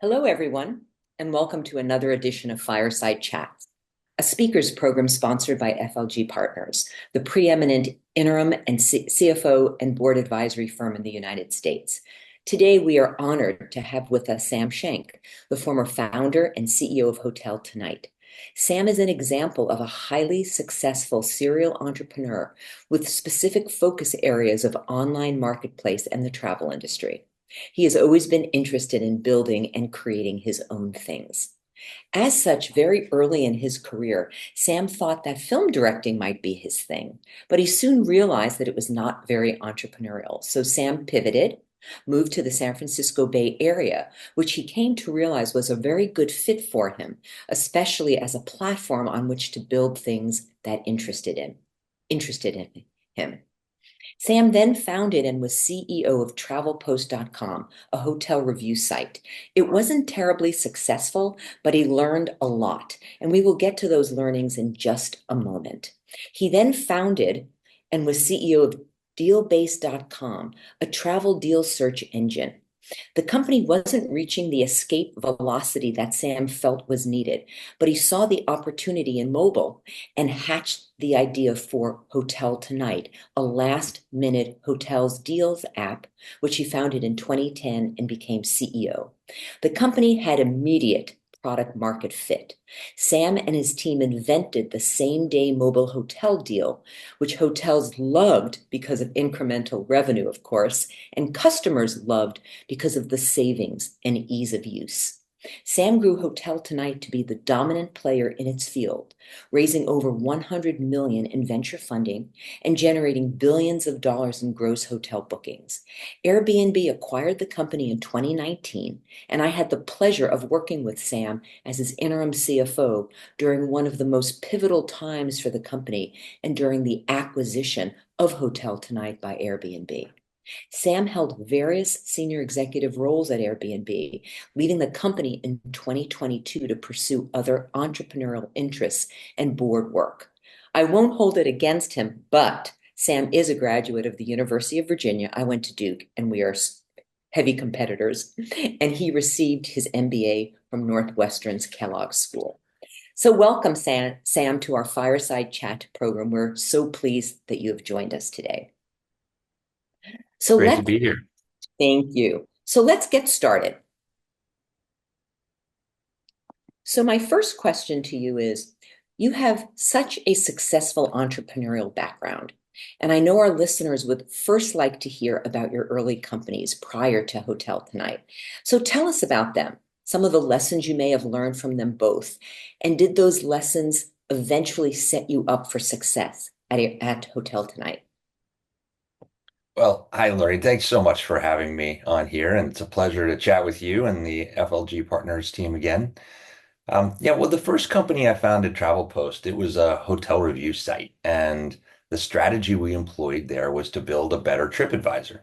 Hello, everyone, and welcome to another edition of Fireside Chats, a speakers program sponsored by FLG Partners, the preeminent interim and CFO and board advisory firm in the United States. Today, we are honored to have with us Sam Shank, the former founder and CEO of Hotel Tonight. Sam is an example of a highly successful serial entrepreneur with specific focus areas of online marketplace and the travel industry. He has always been interested in building and creating his own things. As such, very early in his career, Sam thought that film directing might be his thing, but he soon realized that it was not very entrepreneurial. So Sam pivoted, moved to the San Francisco Bay Area, which he came to realize was a very good fit for him, especially as a platform on which to build things that interested in him. Sam then founded and was CEO of TravelPost.com, a hotel review site. It wasn't terribly successful, but he learned a lot, and we will get to those learnings in just a moment. He then founded and was CEO of DealBase.com, a travel deal search engine. The company wasn't reaching the escape velocity that Sam felt was needed, but he saw the opportunity in mobile and hatched the idea for Hotel Tonight, a last-minute hotels deals app, which he founded in 2010 and became CEO. The company had immediate product market fit. Sam and his team invented the same-day mobile hotel deal, which hotels loved because of incremental revenue, of course, and customers loved because of the savings and ease of use. Sam grew Hotel Tonight to be the dominant player in its field, raising over 100 million in venture funding and generating billions of dollars in gross hotel bookings. Airbnb acquired the company in 2019, and I had the pleasure of working with Sam as his interim CFO during one of the most pivotal times for the company and during the acquisition of Hotel Tonight by Airbnb. Sam held various senior executive roles at Airbnb, leaving the company in 2022 to pursue other entrepreneurial interests and board work. I won't hold it against him, but Sam is a graduate of the University of Virginia. I went to Duke, and we are heavy competitors. And he received his MBA from Northwestern's Kellogg School. So welcome, Sam, to our Fireside Chat program. We're so pleased that you have joined us today. So Great to let's be here. Thank you. So let's get started. So my first question to you is, you have such a successful entrepreneurial background, and I know our listeners would first like to hear about your early companies prior to Hotel Tonight. So tell us about them, some of the lessons you may have learned from them both, and did those lessons eventually set you up for success at Hotel Tonight? Well, hi, Laureen. Thanks so much for having me on here, and it's a pleasure to chat with you and the FLG Partners team again. Well, the first company I founded, Travel Post, it was a hotel review site, and the strategy we employed there was to build a better TripAdvisor.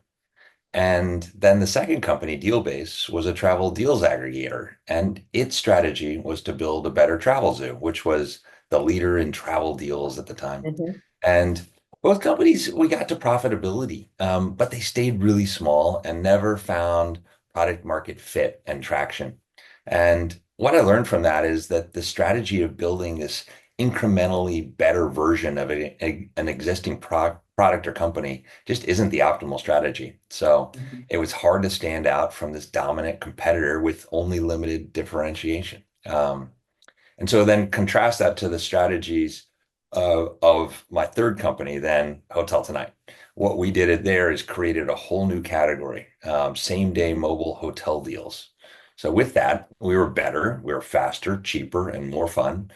And then the second company, Dealbase, was a travel deals aggregator, and its strategy was to build a better travel zoo, which was the leader in travel deals at the time. Mhm. And both companies, we got to profitability, but they stayed really small and never found product market fit and traction. And what I learned from that is that the strategy of building this incrementally better version of an existing product or company just isn't the optimal strategy. So Mhm. it was hard to stand out from this dominant competitor with only limited differentiation. And so then contrast that to the strategies of my third company, then Hotel Tonight. What we did there is created a whole new category, same day mobile hotel deals. So with that, we were better, we were faster, cheaper, and more fun.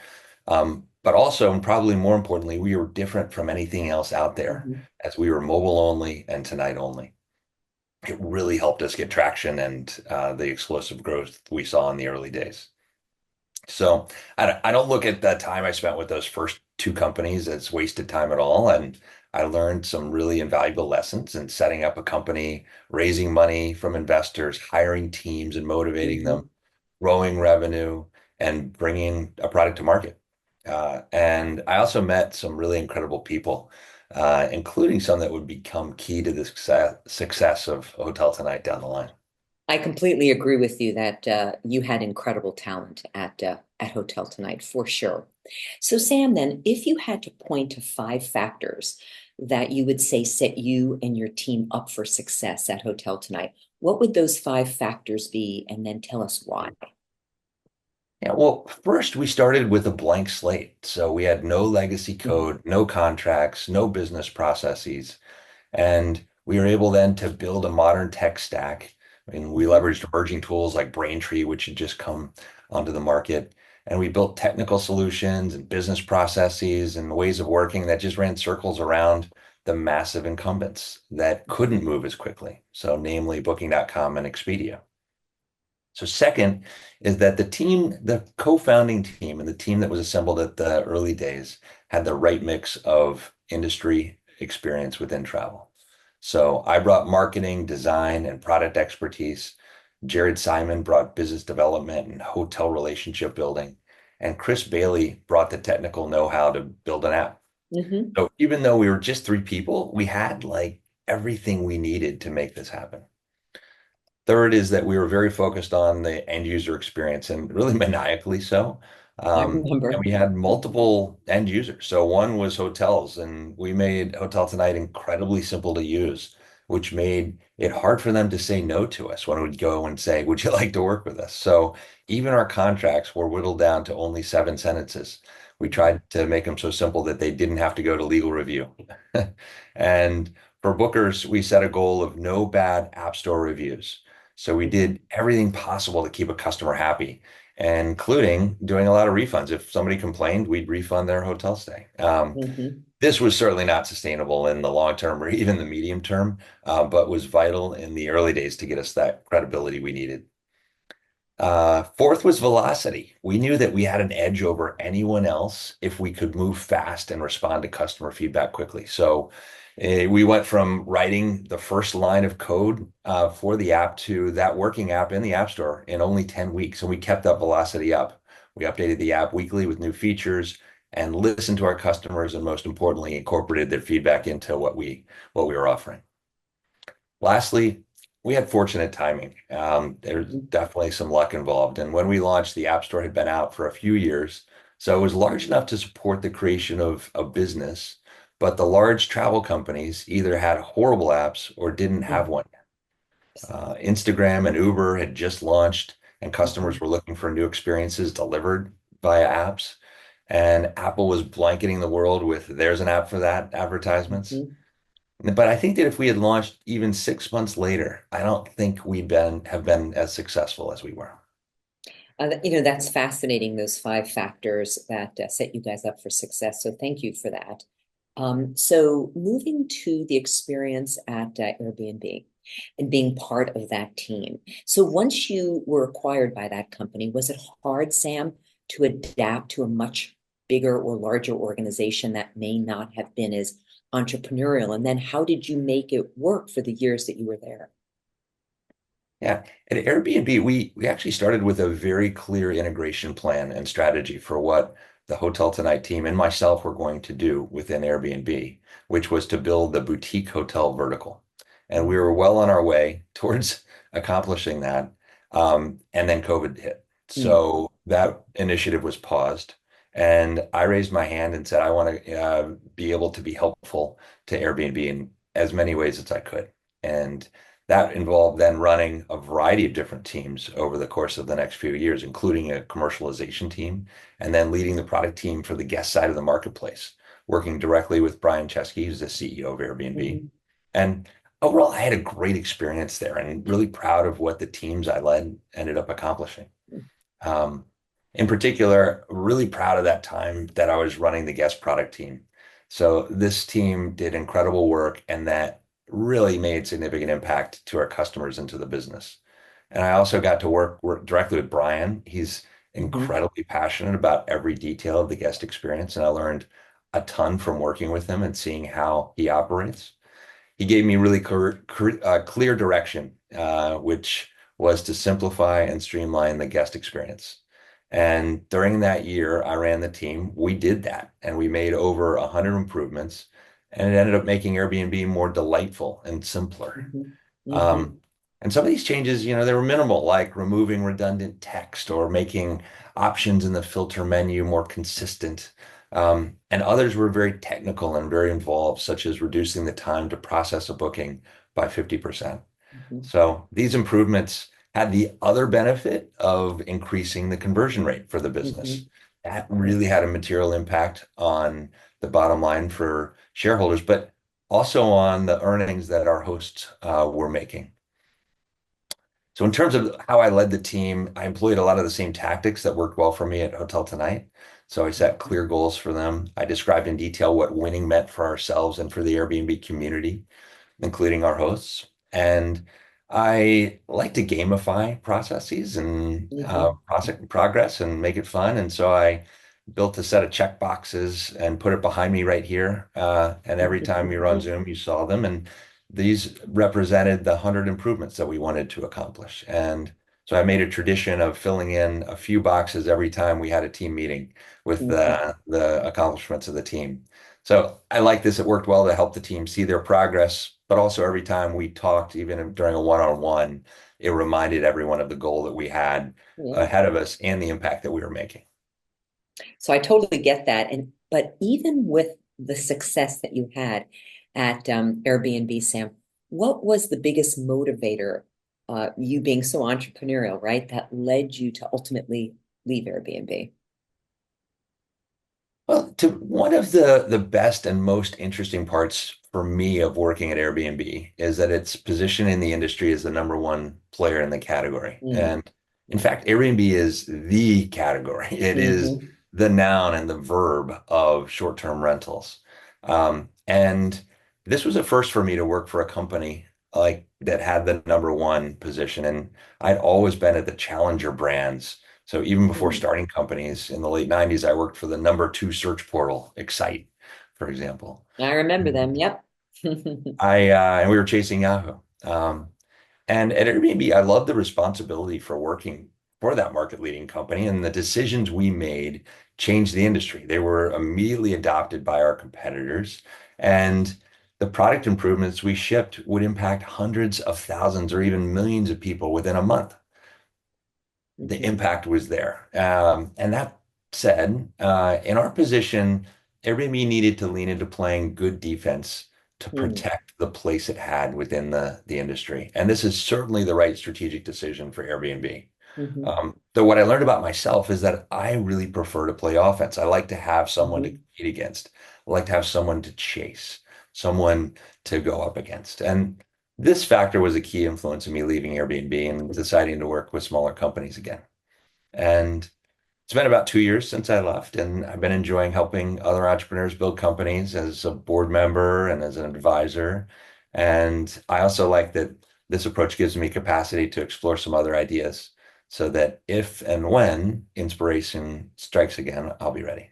But also, and probably more importantly, we were different from anything else out there Mhm. as we were mobile only and tonight only. It really helped us get traction and the explosive growth we saw in the early days. So I don't look at the time I spent with those first two companies as wasted time at all. And I learned some really invaluable lessons in setting up a company, raising money from investors, hiring teams and motivating Mhm. them, growing revenue, and bringing a product to market. And I also met some really incredible people, including some that would become key to the success of Hotel Tonight down the line. I completely agree with you that you had incredible talent at Hotel Tonight for sure. So, Sam, then, if you had to point to five factors that you would say set you and your team up for success at Hotel Tonight, what would those five factors be? And then tell us why. Yeah, well, first we started with a blank slate. So we had no legacy Mhm, code, no contracts, no business processes. And we were able then to build a modern tech stack. I mean, we mhm, leveraged emerging tools like Braintree, which had just come onto the market. And we built technical solutions and business processes and ways of working that just ran circles around the massive incumbents that couldn't move as quickly. So, namely Booking.com and Expedia. So second is that the team, the co-founding team and the team that was assembled at the early days had the right mix of industry experience within travel. So I brought marketing, design, and product expertise. Jared Simon brought business development and hotel relationship building. And Chris Bailey brought the technical know-how to build an app. mhm, So even though we were just three people, we had like everything we needed to make this happen. Third is that we were very focused on the end user experience and really maniacally so. I And remember. we had multiple end users. So one was hotels, and we made Hotel Tonight incredibly simple to use, which made it hard for them to say no to us when we'd go and say, "Would you like to work with us?" So even our contracts were whittled down to only 7 sentences. We Mhm, tried to make them so simple that they didn't have to go to legal review. And for bookers, we set a goal of no bad App Store reviews. So we mhm, did everything possible to keep a customer happy, including doing a lot of refunds. If somebody complained, we'd refund their hotel stay. mhm. This was certainly not sustainable in the long term or even the medium term, but was vital in the early days to get us that credibility we needed. Fourth was velocity. We knew that we had an edge over anyone else if we could move fast and respond to customer feedback quickly. So we went from writing the first line of code for the app to that working app in the App Store in only 10 weeks. And we kept that velocity up. We updated the app weekly with new features and listened to our customers and most importantly, incorporated their feedback into what we were offering. Lastly, we had fortunate timing. There's Mhm. definitely some luck involved. And when we launched, the App Store had been out for a few years. So it was large enough to support the creation of a business. But the large travel companies either had horrible apps or didn't have one. Instagram and Uber had just launched, and customers Mhm, were looking for new experiences delivered via apps. And Apple was blanketing the world with there's an app for that advertisements. mhm. But I think that if we had launched even 6 months later, I don't think we'd been have been as successful as we were. That's fascinating, those five factors that set you guys up for success. So thank you for that. So moving to the experience at Airbnb and being part of that team. So once you were acquired by that company, was it hard, Sam, to adapt to a much bigger or larger organization that may not have been as entrepreneurial? And then how did you make it work for the years that you were there? Yeah. At Airbnb, we actually started with a very clear integration plan and strategy for what the Hotel Tonight team and myself were going to do within Airbnb, which was to build the boutique hotel vertical. And we were well on our way towards accomplishing that. And then COVID hit. Mm, So that initiative was paused. And I raised my hand and said, I want to be able to be helpful to Airbnb in as many ways as I could. And that involved then running a variety of different teams over the course of the next few years, including a commercialization team, and then leading the product team for the guest side of the marketplace, working directly with Brian Chesky, who's the CEO of Airbnb. mhm, And overall, I had a great experience there and really proud of what the teams I led ended up accomplishing. Um, in particular, really proud of that time that I was running the guest product team. So this team did incredible work and that really made significant impact to our customers and to the business. And I also got to work directly with Brian. He's mhm, incredibly passionate about every detail of the guest experience, and I learned a ton from working with him and seeing how he operates. He gave me really clear direction, which was to simplify and streamline the guest experience. And during that year, I ran the team. We did that, and we made over 100 improvements, and it ended up making Airbnb more delightful and simpler. mhm, Um, mhm. And some of these changes, they were minimal, like removing redundant text or making options in the filter menu more consistent. And others were very technical and very involved, such as reducing the time to process a booking by 50%. Mhm. So these improvements had the other benefit of increasing the conversion rate for the business. Mhm. That Right. really had a material impact on the bottom line for shareholders, but also on the earnings that our hosts were making. So in terms of how I led the team, I employed a lot of the same tactics that worked well for me at Hotel Tonight. So I set clear goals for them. I described in detail what winning meant for ourselves and for the Airbnb community, including our hosts. And I like to gamify processes and Mhm. process progress and make it fun. And so I built a set of check boxes and put it behind me right here. And every time you were on Zoom, you saw them. And these represented the 100 improvements that we wanted to accomplish. And so I made a tradition of filling in a few boxes every time we had a team meeting with Mhm. the accomplishments of the team. So I like this. It worked well to help the team see their progress, but also every time we talked, even during a one-on-one, it reminded everyone of the goal that we had Yeah. ahead of us and the impact that we were making. So I totally get that. And but even with the success that you had at Airbnb, Sam, what was the biggest motivator, you being so entrepreneurial, right, that led you to ultimately leave Airbnb? Well, to one of the best and most interesting parts for me of working at Airbnb is that its position in the industry is the number one player in the category. Mm. And in fact, Airbnb is the category. It is Hmm. the noun and the verb of short-term rentals. And this was a first for me to work for a company like that had the number one position. And I'd always been at the challenger brands. So even before Mm. starting companies in the late 90s, I worked for the number two search portal, Excite, for example. I remember them. Yep. And we were chasing Yahoo. And at Airbnb, I love the responsibility for working for that market leading company, and the decisions we made changed the industry. They were immediately adopted by our competitors, and the product improvements we shipped would impact hundreds of thousands or even millions of people within a month. The Mhm. impact was there. And that said, in our position, Airbnb needed to lean into playing good defense to Mm. protect the place it had within the industry. And this is certainly the right strategic decision for Airbnb. Mhm. So what I learned about myself is that I really prefer to play offense. I like to have someone to Mhm. compete against. I like to have someone to chase, someone to go up against. And this factor was a key influence in me leaving Airbnb and deciding to work with smaller companies again. And it's been about 2 years since I left, and I've been enjoying helping other entrepreneurs build companies as a board member and as an advisor. And I also like that this approach gives me capacity to explore some other ideas so that if and when inspiration strikes again, I'll be ready.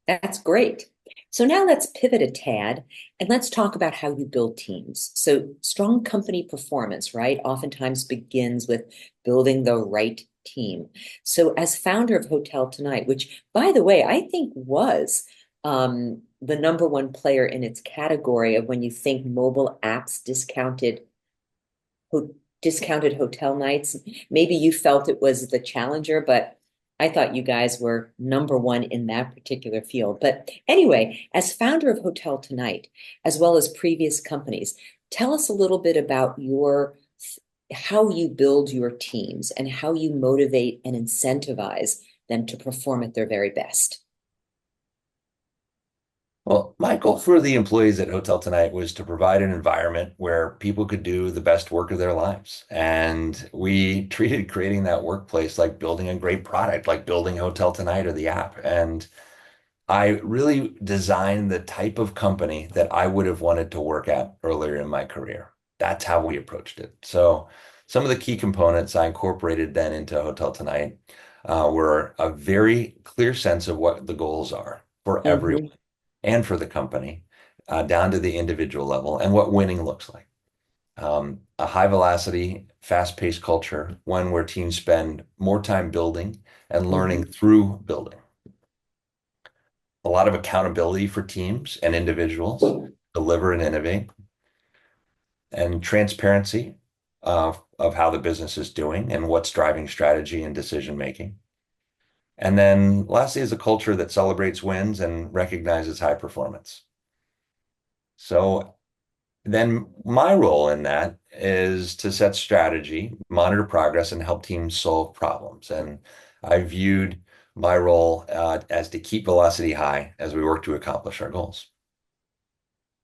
That's great. So now let's pivot a tad and let's talk about how you build teams. So strong company performance, right, oftentimes begins with building the right team. So as founder of Hotel Tonight, which by the way, I think was the number one player in its category of when you think mobile apps ho discounted hotel nights. Maybe you felt it was the challenger, but I thought you guys were number one in that particular field. But anyway, as founder of Hotel Tonight, as well as previous companies, tell us a little bit about your how you build your teams and how you motivate and incentivize them to perform at their very best. Well, my goal for the employees at Hotel Tonight was to provide an environment where people could do the best work of their lives. And we treated creating that workplace like building a great product, like building Hotel Tonight or the app. And I really designed the type of company that I would have wanted to work at earlier in my career. That's how we approached it. So some of the key components I incorporated then into Hotel Tonight were a very clear sense of what the goals are for everyone Mhm. and for the company, down to the individual level, and what winning looks like. A high velocity, fast paced culture, one where teams spend more time building and learning Mhm. through building. A lot of accountability for teams and individuals, deliver and innovate, and transparency, of how the business is doing and what's driving strategy and decision making. And then lastly is a culture that celebrates wins and recognizes high performance. So then my role in that is to set strategy, monitor progress, and help teams solve problems. And I viewed my role as to keep velocity high as we work to accomplish our goals.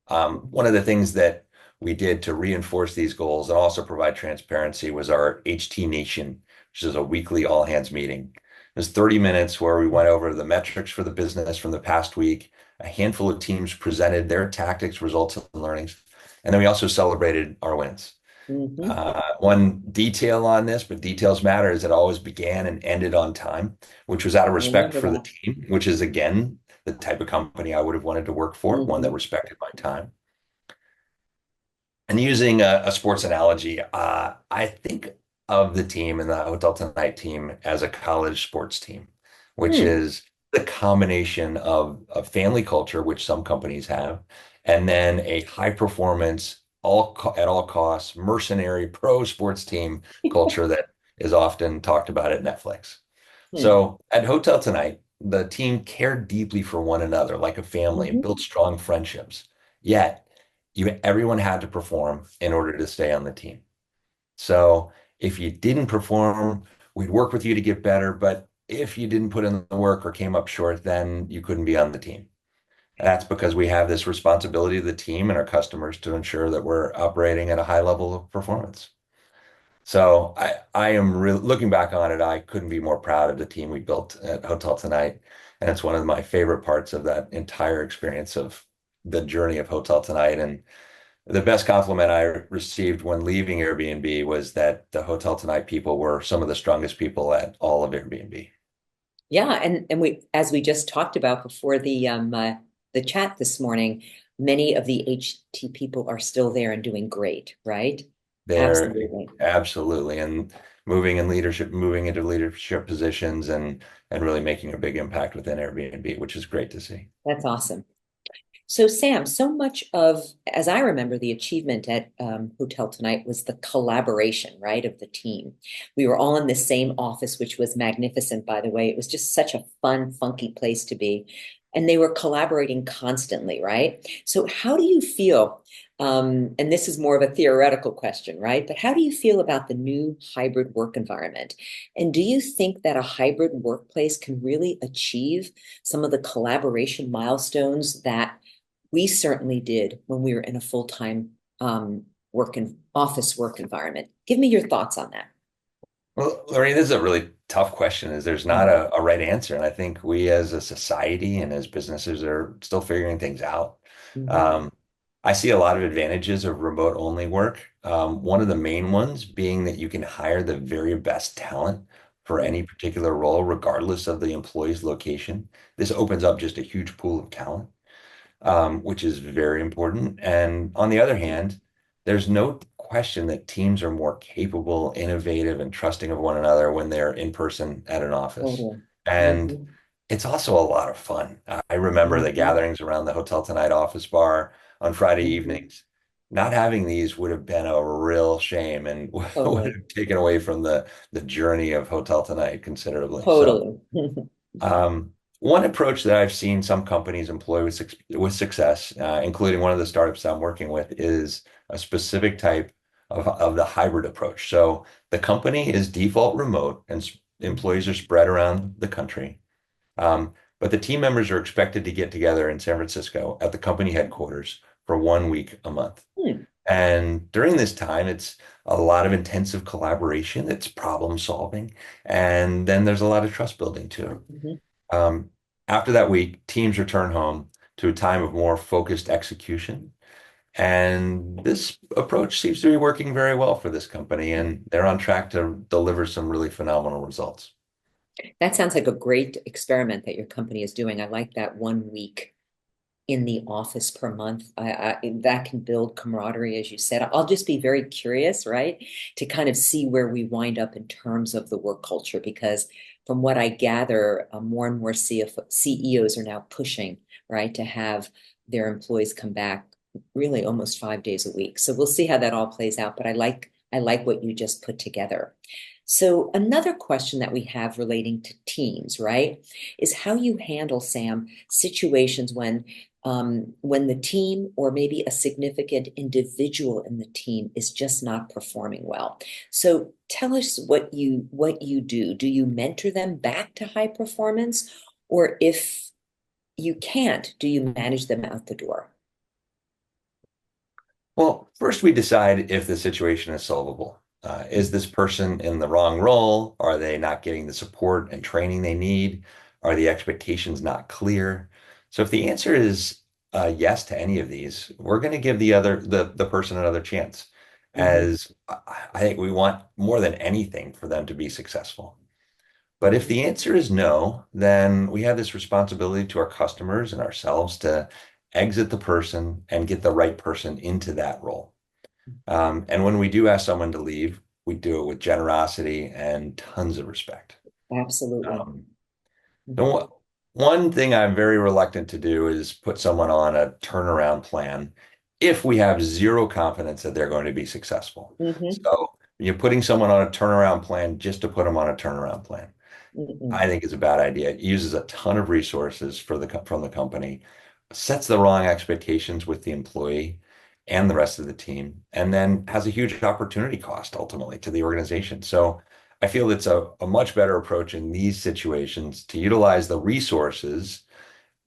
One of the things that we did to reinforce these goals and also provide transparency was our HT Nation, which is a weekly all hands meeting. It was 30 minutes where we went over the metrics for the business from the past week. A handful of teams presented their tactics, results, and learnings. And then we also celebrated our wins. Mm-hmm. One detail on this, but details matter, is it always began and ended on time, which was out of I respect remember for the that. team, which is again the type of company I would have wanted to work for, one that Mm-hmm. respected my time. And using a sports analogy, I think of the team and the Hotel Tonight team as a college sports team, which Hmm. is the combination of a family culture, which some companies have, and then a high performance, at all costs, mercenary pro sports team culture that is often talked about at Netflix. Hmm. So at Hotel Tonight, the team cared deeply for one another like a family and Mm-hmm. built strong friendships. Yet, everyone had to perform in order to stay on the team. So if you didn't perform, we'd work with you to get better. But if you didn't put in the work or came up short, then you couldn't be on the team. That's because we have this responsibility to the team and our customers to ensure that we're operating at a high level of performance. So I am really looking back on it. I couldn't be more proud of the team we built at Hotel Tonight, and it's one of my favorite parts of that entire experience of the journey of Hotel Tonight. And the best compliment I received when leaving Airbnb was that the Hotel Tonight people were some of the strongest people at all of Airbnb. Yeah, and we, as we just talked about before the chat this morning, many of the HT people are still there and doing great, right? They're Absolutely. absolutely and moving into leadership positions and really making a big impact within Airbnb, which is great to see. That's awesome. So, Sam, so much of, as I remember, the achievement at Hotel Tonight was the collaboration, right, of the team. We were all in the same office, which was magnificent, by the way. It was just such a fun, funky place to be. And they were collaborating constantly, right? So, how do you feel? And this is more of a theoretical question, right? But how do you feel about the new hybrid work environment? And do you think that a hybrid workplace can really achieve some of the collaboration milestones that we certainly did when we were in a full-time office work environment? Give me your thoughts on that. Well, Lorraine, this is a really tough question, is there's not a right answer. And I think we as a society and as businesses are still figuring things out. Mhm. Um, I see a lot of advantages of remote only work. One of the main ones being that you can hire the very best talent for Yeah. any particular role, regardless of the employee's location. This opens up just a huge pool of talent, which is very important. And on the other hand, there's no question that teams are more capable, innovative, and trusting of one another when they're in person at an office. Totally. And Mhm. it's also a lot of fun. I remember the Mhm. gatherings around the Hotel Tonight office bar on Friday Mhm. evenings. Not having these would have been a real shame and would Totally. have taken away from the journey of Hotel Tonight considerably. So Totally. one approach that I've seen some companies employ with success, including one of the startups I'm working with, is a specific type of the hybrid approach. So the company is default remote and employees are spread around the country. But the team members are expected to get together in San Francisco at the company headquarters for 1 week a month. Hmm. And during this time, it's a lot of intensive collaboration, it's problem solving, and then there's a lot of trust building too. Mhm. Um, After that week, teams return home to a time of more focused execution. And this approach seems to be working very well for this company, and they're on track to deliver some really phenomenal results. That sounds like a great experiment that your company is doing. I like that 1 week in the office per month. That can build camaraderie, as you said. I'll just be very curious, right, to kind of see where we wind up in terms of the work culture, because from what I gather, more and more CEOs are now pushing, right, to have their employees come back really almost 5 days a week. So we'll see how that all plays out. But I like I like what you just put together. So another question that we have relating to teams, right, is how you handle, Sam, situations when the team or maybe a significant individual in the team is just not performing well. So tell us what you do. Do you mentor them back to high performance, or if you can't, do you manage them out the door? Well, first we decide if the situation is solvable. Is this person in the wrong role? Are they not getting the support and training they need? Are the expectations not clear? So if the answer is yes to any of these, we're going to give the person another chance. Mm-hmm, As I think we want more than anything for them to be successful. But if the answer is no, then we have this responsibility to our customers and ourselves to exit the person and get the right person into that role. And when we do ask someone to leave, we do it with generosity and tons of respect. absolutely. Um, and Mm-hmm, one thing I'm very reluctant to do is put someone on a turnaround plan if we have zero confidence that they're going to be successful. mm-hmm, So you're putting someone on a turnaround plan just to put them on a turnaround plan. mm-hmm, I think is a bad idea. It uses a ton of resources from the company, sets the wrong expectations with the employee and the rest of the team, and then has a huge opportunity cost ultimately to the organization. So I feel it's a much better approach in these situations to utilize the resources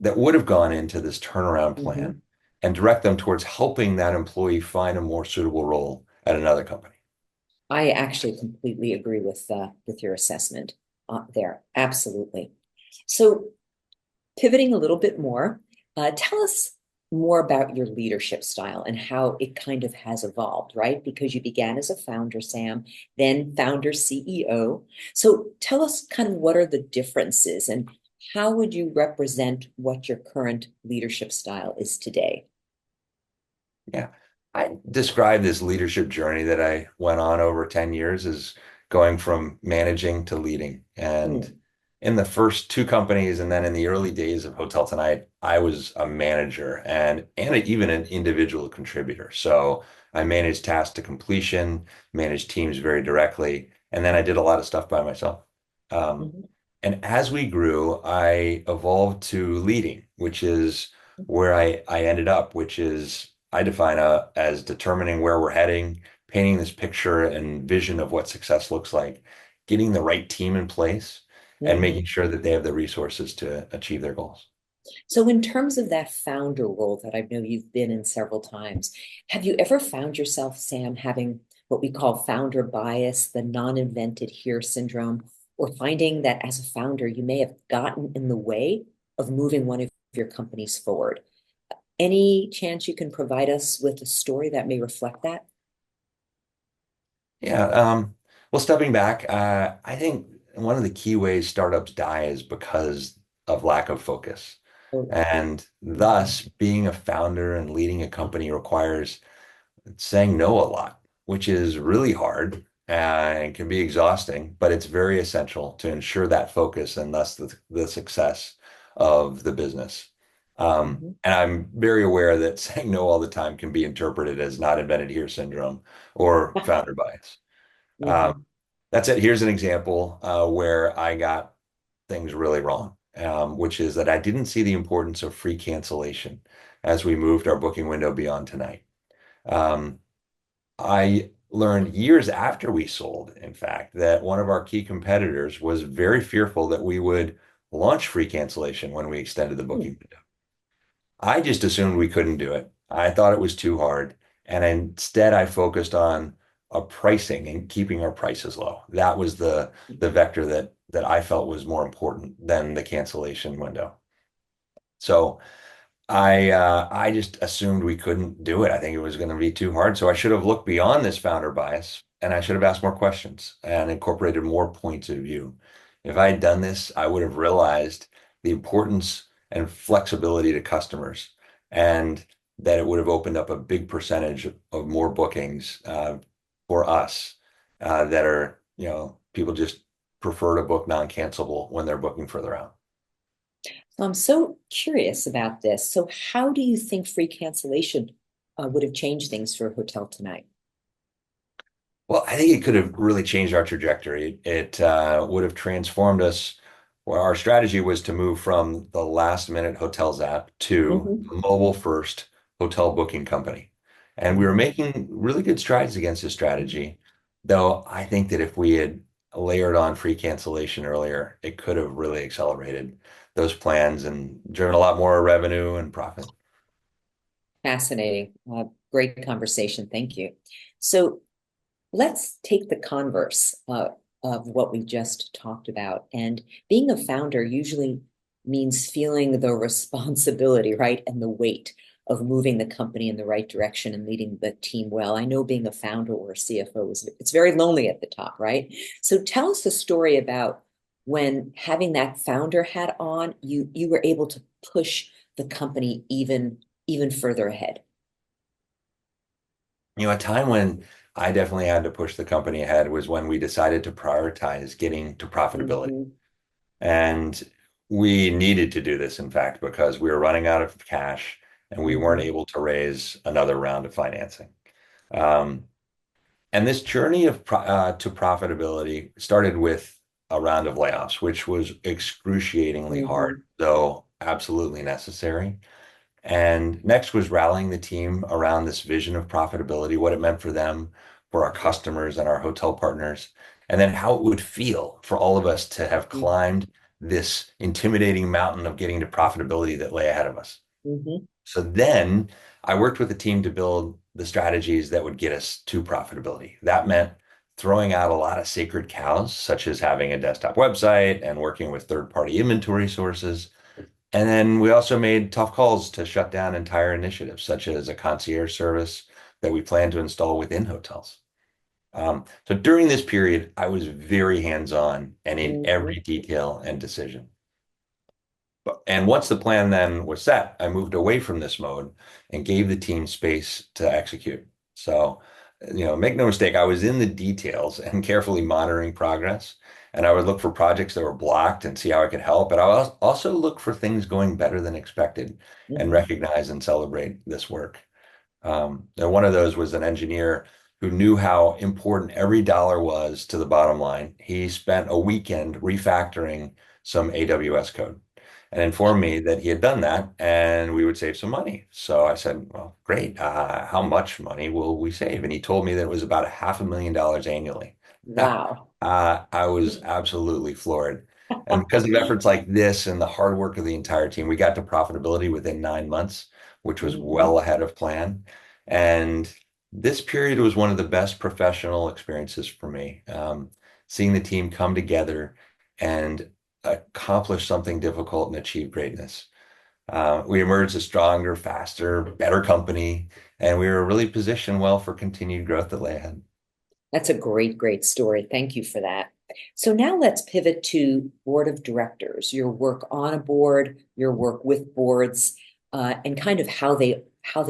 that would have gone into this turnaround mm-hmm. plan and direct them towards helping that employee find a more suitable role at another company. I actually completely agree with your assessment there. Absolutely. So pivoting a little bit more, tell us more about your leadership style and how it kind of has evolved, right? Because you began as a founder, Sam, then founder CEO. So tell us kind of what are the differences and how would you represent what your current leadership style is today? Yeah. I describe this leadership journey that I went on over 10 years as going from managing to leading. And Mm, in the first two companies, and then in the early days of Hotel Tonight, I was a manager and even an individual contributor. So I managed tasks to completion, managed teams very directly, and then I did a lot of stuff by myself. Um, mhm, and as we grew, I evolved to leading, which is where I ended up, which is I define as determining where we're heading, painting this picture and vision of what success looks like, getting the right team in place, and mhm. making sure that they have the resources to achieve their goals. So, in terms of that founder role that I know you've been in several times, have you ever found yourself, Sam, having what we call founder bias, the non-invented here syndrome, or finding that as a founder, you may have gotten in the way of moving one of your companies forward? Any chance you can provide us with a story that may reflect that? Yeah. Well, stepping back, I think one of the key ways startups die is because of lack of focus. Oh, And mhm, thus, being a founder and leading a company requires saying no a lot, which is really hard and can be exhausting, but it's very essential to ensure that focus and thus the success of the business. mhm, And I'm very aware that saying no all the time can be interpreted as not invented here syndrome or founder bias. Um, mhm, that's it. Here's an example where I got things really wrong, which is that I didn't see the importance of free cancellation as we moved our booking window beyond tonight. Um, I learned years after we sold, in fact, that one of our key competitors was very fearful that we would launch free cancellation when we extended the booking mm, window. I just assumed we couldn't do it. I thought it was too hard. And instead, I focused on pricing and keeping our prices low. That was the vector that I felt was more important than the cancellation window. So I just assumed we couldn't do it. I think it was going to be too hard. So I should have looked beyond this founder bias and I should have asked more questions and incorporated more points of view. If I had done this, I would have realized the importance and flexibility to customers and that it would have opened up a big percentage of more bookings for us that are, people just prefer to book non-cancelable when they're booking further out. So I'm so curious about this. So, how do you think free cancellation would have changed things for Hotel Tonight? Well, I think it could have really changed our trajectory. It would have transformed us. Well, our strategy was to move from the last minute hotels app to Hmm. a mobile first hotel booking company. And we were Hmm. making really good strides against this strategy. Though I think that if we had layered on free cancellation earlier, it could have really accelerated those plans and driven a lot more revenue and profit. Fascinating. Great conversation. Thank you. So let's take the converse of what we just talked about. And being a founder usually means feeling the responsibility, right? And the weight of moving the company in the right direction and leading the team well. I know being a founder or a CFO is it's very lonely at the top, right? So tell us a story about when having that founder hat on, you were able to push the company even further ahead. A time when I definitely had to push the company ahead was when we decided to prioritize getting to profitability. Mhm. And we needed to do this, in fact, because we were running out of cash and we weren't Mhm. able to raise another round of financing. Um, and this journey to profitability started with a round of layoffs, which was excruciatingly hard, Mhm. though absolutely necessary. And next was rallying the team around this vision of profitability, what it meant for them, for our customers and our hotel partners, and then how it would feel for all of us to have climbed this intimidating mountain of getting to profitability that lay ahead of us. Mhm. So then I worked with the team to build the strategies that would get us to profitability. That meant throwing out a lot of sacred cows, such as having a desktop website and working with third-party inventory sources. And then we also made tough calls to shut down entire initiatives, such as a concierge service that we plan to install within hotels. So during this period, I was very hands-on and in Mhm. every detail and decision. And once the plan then was set, I moved away from this mode and gave the team space to execute. So, make no mistake, I was in the details and carefully monitoring progress. And I would look for projects that were blocked and see how I could help. But I also look for things going better than expected and Mhm. recognize and celebrate this work. And one of those was an engineer who knew how important every dollar was to the bottom line. He spent a weekend refactoring some AWS code and informed me that he had done that and we would save some money. So I said, well, great. How much money will we save? And he told me that it was about $500,000 annually. Wow. I was absolutely floored. And because of efforts like this and the hard work of the entire team, we got to profitability within 9 months, which was Mhm. well ahead of plan. And this period was one of the best professional experiences for me. Seeing the team come together and accomplish something difficult and achieve greatness. We emerged a stronger, faster, better company, and we were really positioned well for continued growth that lay ahead. That's a great story. Thank you for that. So now let's pivot to board of directors, your work on a board, your work with boards, and kind of how they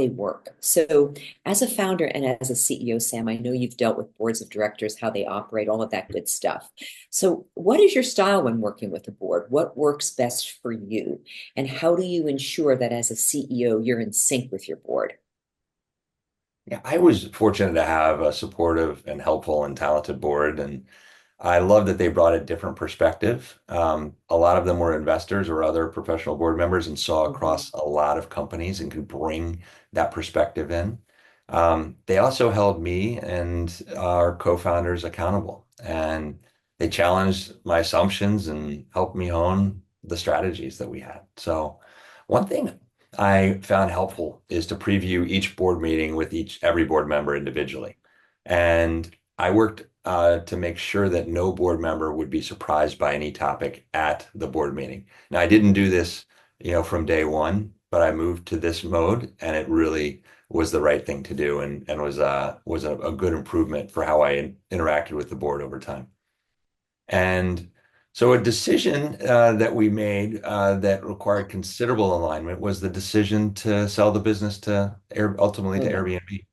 work. So as a founder and as a CEO, Sam, I know you've dealt with boards of directors, how they operate, all of that good stuff. So what is your style when working with a board? What works best for you? And how do you ensure that as a CEO, you're in sync with your board? Yeah, I was fortunate to have a supportive and helpful and talented board, and I love that they brought a different perspective. A lot of them were investors or other professional board members and saw Mhm. across a lot of companies and could bring that perspective in. They also held me and our co-founders accountable, and they challenged my assumptions and helped me hone the strategies that we had. So, one thing I found helpful is to preview each board meeting with every board member individually. And I worked to make sure that no board member would be surprised by any topic at the board meeting. Now, I didn't do this, from day one, but I moved to this mode, and it really was the right thing to do, and was a good improvement for how I interacted with the board over time. And so, a decision that we made that required considerable alignment was the decision to sell the business ultimately to Mhm. Airbnb.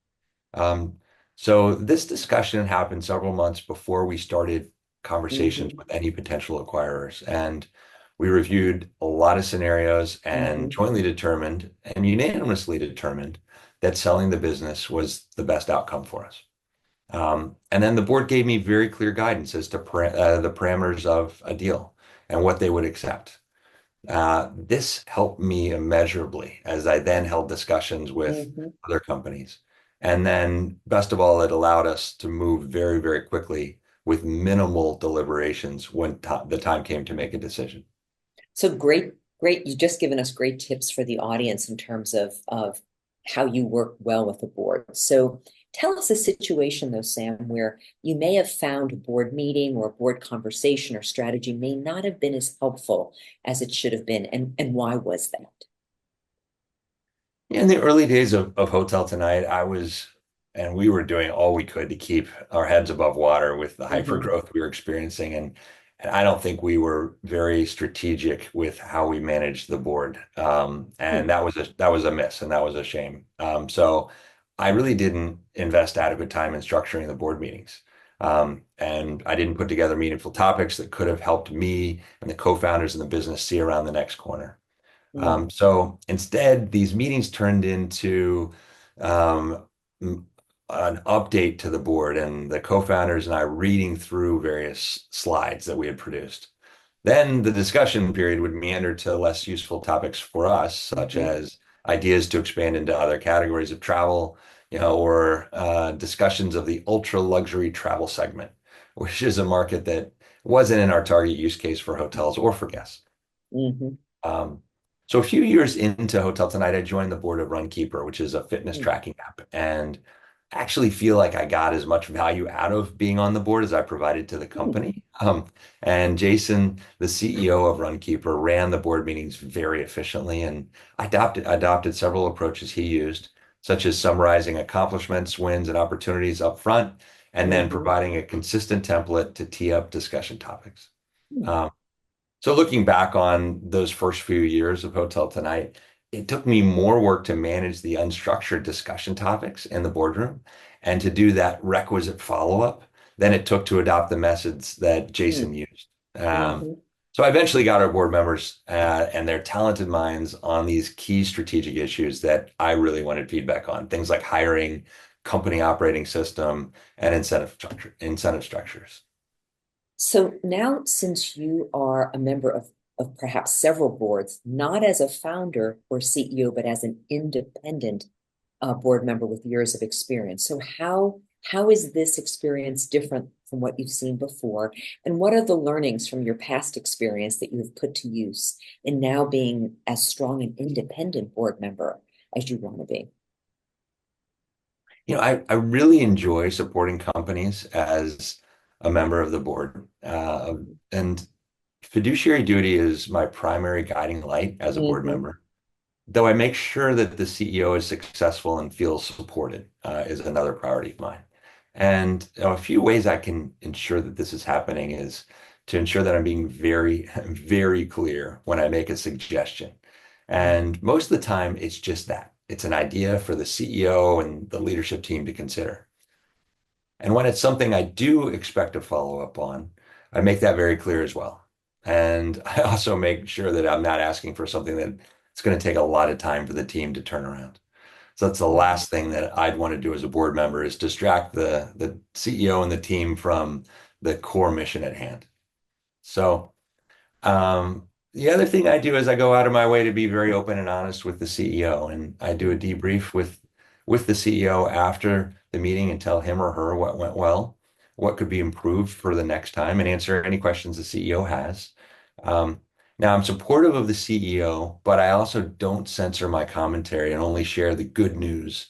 Um, so this discussion happened several months before we started conversations Mhm. with any potential acquirers. And we reviewed a lot of scenarios and Mhm. jointly determined and unanimously determined that selling the business was the best outcome for us. And then the board gave me very clear guidance as to the parameters of a deal and what they would accept. This helped me immeasurably as I then held discussions with Hmm. other companies. And then, best of all, it allowed us to move very, very quickly with minimal deliberations when the time came to make a decision. So great, great. You've just given us great tips for the audience in terms of how you work well with the board. So tell us a situation though, Sam, where you may have found a board meeting or a board conversation or strategy may not have been as helpful as it should have been, and why was that? In the early days of Hotel Tonight, and we were doing all we could to keep our heads above water with the hyper Hmm. growth we were experiencing. And I don't think we were very strategic with how we managed the board. And Hmm. that was a miss and that was a shame. So I really didn't invest adequate time in structuring the board meetings. And I didn't put together meaningful topics that could have helped me and the co-founders in the business see around the next corner. Hmm. So instead, these meetings turned into um, an update to the board and the co-founders and I reading through various slides that we had produced. Then the discussion period would meander to less useful topics for us, such Hmm. as ideas to expand into other categories of travel, or discussions of the ultra luxury travel segment, which is a market that wasn't in our target use case for hotels or for guests. Hmm. Um, so a few years into Hotel Tonight, I joined the board of Runkeeper, which is a fitness tracking app, and I actually feel like I got as much value out of being on the board as I provided to the Hmm. company. And Jason, the CEO of Runkeeper, ran the board meetings very efficiently, and I adopted several approaches he used, such as summarizing accomplishments, wins, and opportunities up front, and then Hmm. providing a consistent template to tee up discussion topics. Um, so looking back on those first few years of Hotel Tonight, it took me more work to manage the unstructured discussion topics in the boardroom and to do that requisite follow-up than it took to adopt the methods that Jason used. Um, Hmm. so I eventually got our board members and their talented minds on these key strategic issues that I really wanted feedback on, things like hiring, company operating system, and incentive structures. So now, since you are a member of perhaps several boards, not as a founder or CEO, but as an independent board member with years of experience, so how is this experience different from what you've seen before? And what are the learnings from your past experience that you've put to use in now being as strong an independent board member as you want to be? I really enjoy supporting companies as a member of the board. And fiduciary duty is my primary guiding light as a board Hmm. member. Though I make sure that the CEO is successful and feels supported, is another priority of mine. And a few ways I can ensure that this is happening is to ensure that I'm being very, very clear when I make a suggestion. And most of the time, it's just that. It's an idea for the CEO and the leadership team to consider. And when it's something I do expect to follow up on, I make that very clear as well. And I also make sure that I'm not asking for something that it's going to take a lot of time for the team to turn around. So that's the Hmm. last thing that I'd want to do as a board member is distract the CEO and the team from the core mission at hand. So the other thing I do is I go out of my way to be very open and honest with the CEO, and I do a debrief with the CEO after the meeting and tell him or her what went well, what could be improved for the next time, and answer any questions the CEO has. Um, Now, I'm supportive of the CEO, but I also don't censor my commentary and only share the good news.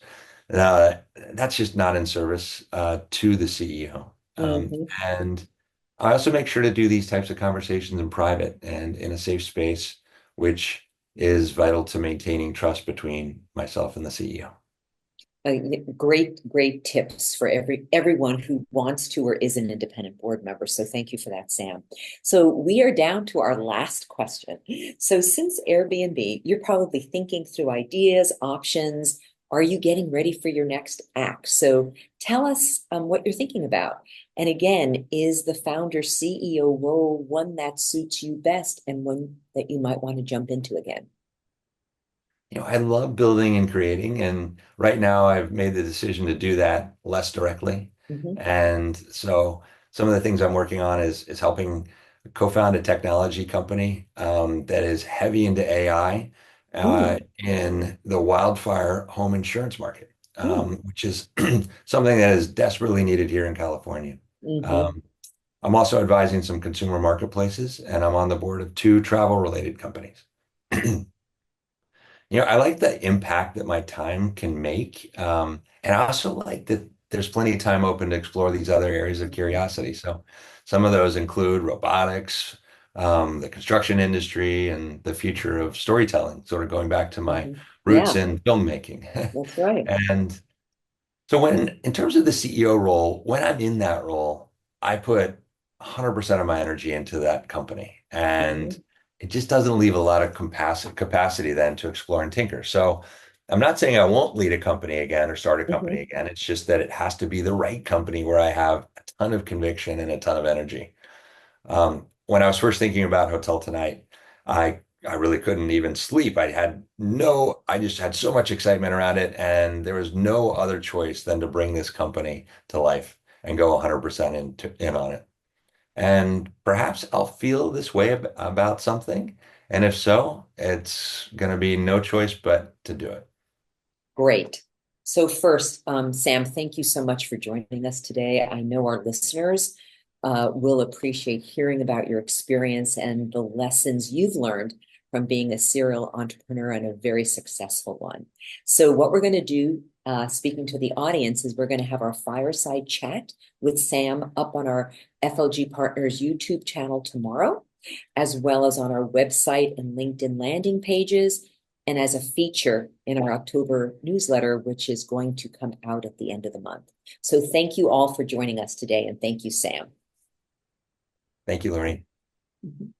Uh, that's just not in service to the CEO. Hmm. And I also make sure to do these types of conversations in private and in a safe space, which is vital to maintaining trust between myself and the CEO. uh, Great, great tips for everyone who wants to or is an independent board member. So thank you for that, Sam. So we are down to our last question. So since Airbnb, you're probably thinking through ideas, options. Are you getting ready for your next act? So tell us what you're thinking about. And again, is the founder CEO role one that suits you best and one that you might want to jump into again? I love building and creating, and right now I've made the decision to do that less directly. Hmm. And so some of the things I'm working on is helping co-found a technology company that is heavy into AI Mm, in the wildfire home insurance market, mm, which is something that is desperately needed here in California. hmm. Um, I'm also advising some consumer marketplaces, and I'm on the board of two travel-related companies. I like the impact that my time can make. And I also like that there's plenty of time open to explore these other areas of curiosity. So some of those include robotics, the construction industry, and the future of storytelling, sort of going back to my Hmm. roots Yeah, in filmmaking. that's right. And so in terms of the CEO role, when I'm in that role, I put 100% of my energy into that company. And Hmm. it just doesn't leave a lot of capacity then to explore and tinker. So I'm not saying I won't lead a company again or start a company Hmm. again. It's just that it has to be the right company where I have a ton of conviction and a ton of energy. When I was first thinking about Hotel Tonight, I really couldn't even sleep. I just had so much excitement around it, and there was no other choice than to bring this company to life and go 100% in on it. And perhaps I'll feel this way about something, and if so, it's going to be no choice but to do it. Great. So first, Sam, thank you so much for joining us today. I know our listeners will appreciate hearing about your experience and the lessons you've learned from being a serial entrepreneur and a very successful one. So what we're going to do, speaking to the audience, is we're going to have our fireside chat with Sam up on our FLG Partners YouTube channel tomorrow, as well as on our website and LinkedIn landing pages, and as a feature in our October newsletter, which is going to come out at the end of the month. So thank you all for joining us today, and thank you, Sam. Thank you, Lorraine. Mhm.